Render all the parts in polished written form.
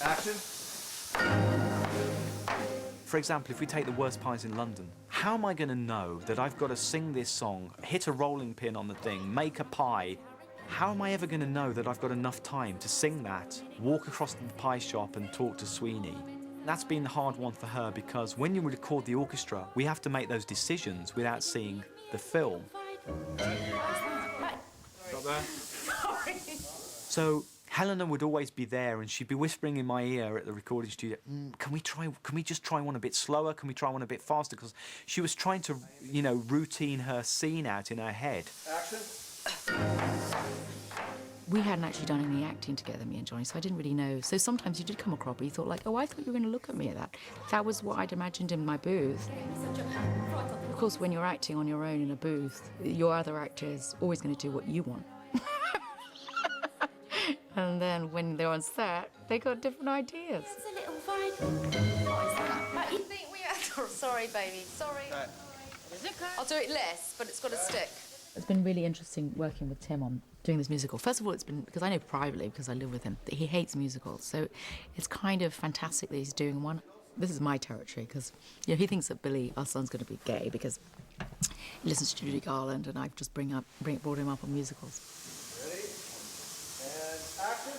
Action. For example, if we take the worst pies in London, how am I going to know that I've got to sing this song, hit a rolling pin on the thing, make a pie? How am I ever going to know that I've got enough time to sing that, walk across to the pie shop and talk to Sweeney? That's been the hard one for her, because when you record the orchestra, we have to make those decisions without seeing the film. Stop there. So Helena would always be there, and she'd be whispering in my ear at the recording studio, can we just try one a bit slower? Can we try one a bit faster? Because she was trying to, you know, routine her scene out in her head. Action. We hadn't actually done any acting together, me and Johnny, so I didn't really know. So sometimes you did come across, but you thought like, oh, I thought you were going to look at me at that. That was what I'd imagined in my booth. Of course, when you're acting on your own in a booth, your other actor is always going to do what you want. And then when they're on set, they got different ideas. It's a little vibe. What is that? You think we are... Sorry, baby. Sorry. I'll do it less, but it's got to stick. It's been really interesting working with Tim on doing this musical. First of all, it's been, because I know privately, because I live with him, that he hates musicals. So it's kind of fantastic that he's doing one. This is my territory, because you know, he thinks that Billy, our son's going to be gay, because he listens to Judy Garland, and I've just brought him up on musicals. Ready? And action.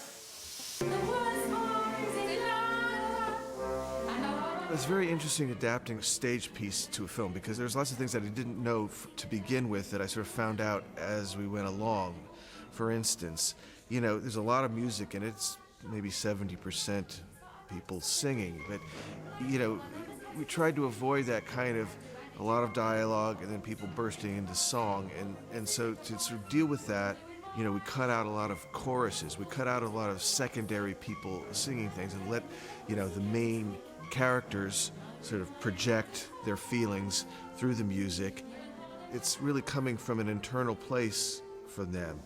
It's very interesting adapting a stage piece to a film, because there's lots of things that I didn't know to begin with that I sort of found out as we went along. For instance, you know, there's a lot of music and it's maybe 70% people singing, but, you know, we tried to avoid that kind of a lot of dialogue and then people bursting into song, and so to sort of deal with that, you know, we cut out a lot of choruses, we cut out a lot of secondary people singing things and let, you know, the main characters sort of project their feelings through the music. It's really coming from an internal place for them.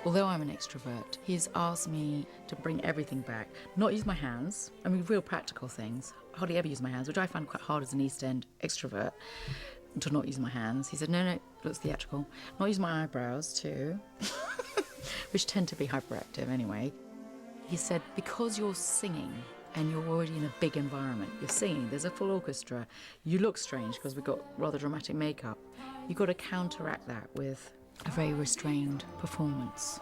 Although I'm an extrovert, he's asked me to bring everything back, not use my hands, I mean real practical things, hardly ever use my hands, which I find quite hard as an East End extrovert, to not use my hands. He said, no, looks theatrical. Not use my eyebrows too, which tend to be hyperactive anyway. He said, because you're singing, and you're already in a big environment. You're singing, there's a full orchestra. You look strange because we've got rather dramatic makeup. You've got to counteract that with a very restrained performance.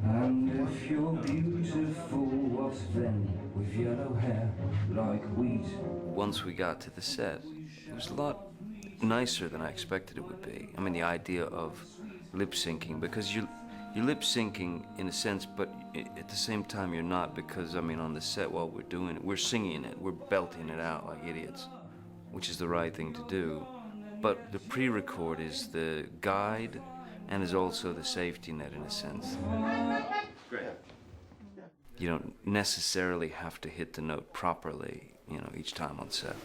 And if you're beautiful, what then with yellow hair like wheat? Once we got to the set, it was a lot nicer than I expected it would be. I mean, the idea of lip syncing, because you're lip syncing in a sense, but at the same time you're not, because I mean on the set while we're doing it, we're singing it, we're belting it out like idiots, which is the right thing to do. But the pre-record is the guide and is also the safety net in a sense. Great. You don't necessarily have to hit the note properly, you know, each time on set.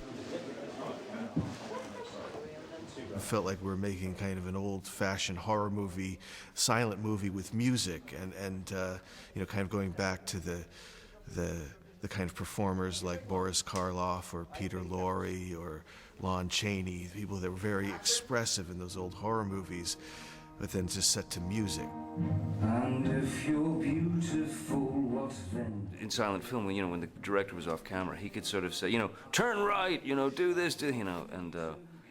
It felt like we were making kind of an old-fashioned horror movie, silent movie with music, and you know, kind of going back to the kind of performers like Boris Karloff or Peter Lorre or Lon Chaney, people that were very expressive in those old horror movies, but then just set to music. And if you're beautiful, what then? In silent film, you know, when the director was off camera, he could sort of say, you know, turn right, you know, do this, you know, and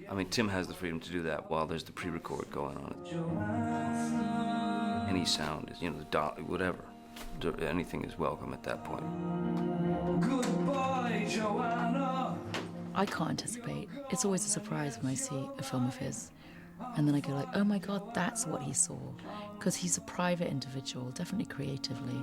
I mean, Tim has the freedom to do that while there's the pre-record going on. Any sound is, you know, the dot, whatever, anything is welcome at that point. Goodbye, Joanna. I can't anticipate. It's always a surprise when I see a film of his. And then I go like, oh my God, that's what he saw. Because he's a private individual, definitely creatively.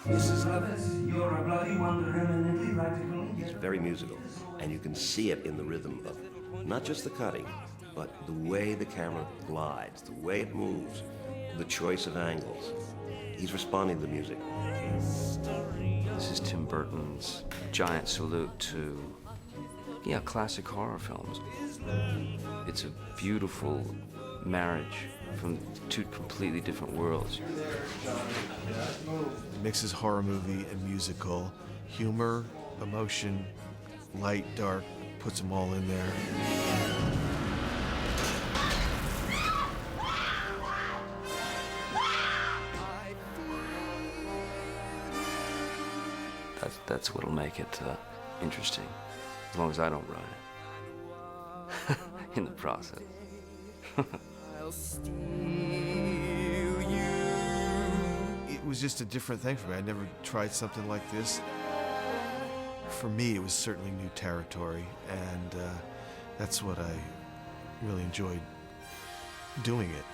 Mrs. Lovett, you're a bloody wonder, eminently practical. It's very musical, and you can see it in the rhythm of not just the cutting, but the way the camera glides, the way it moves, the choice of angles. He's responding to the music. This is Tim Burton's giant salute to, yeah, classic horror films. It's a beautiful marriage from two completely different worlds. It mixes horror movie and musical, humor, emotion, light, dark, puts them all in there. That's what'll make it interesting, as long as I don't ruin it in the process. It was just a different thing for me. I never tried something like this. For me, it was certainly new territory, and that's what I really enjoyed doing it.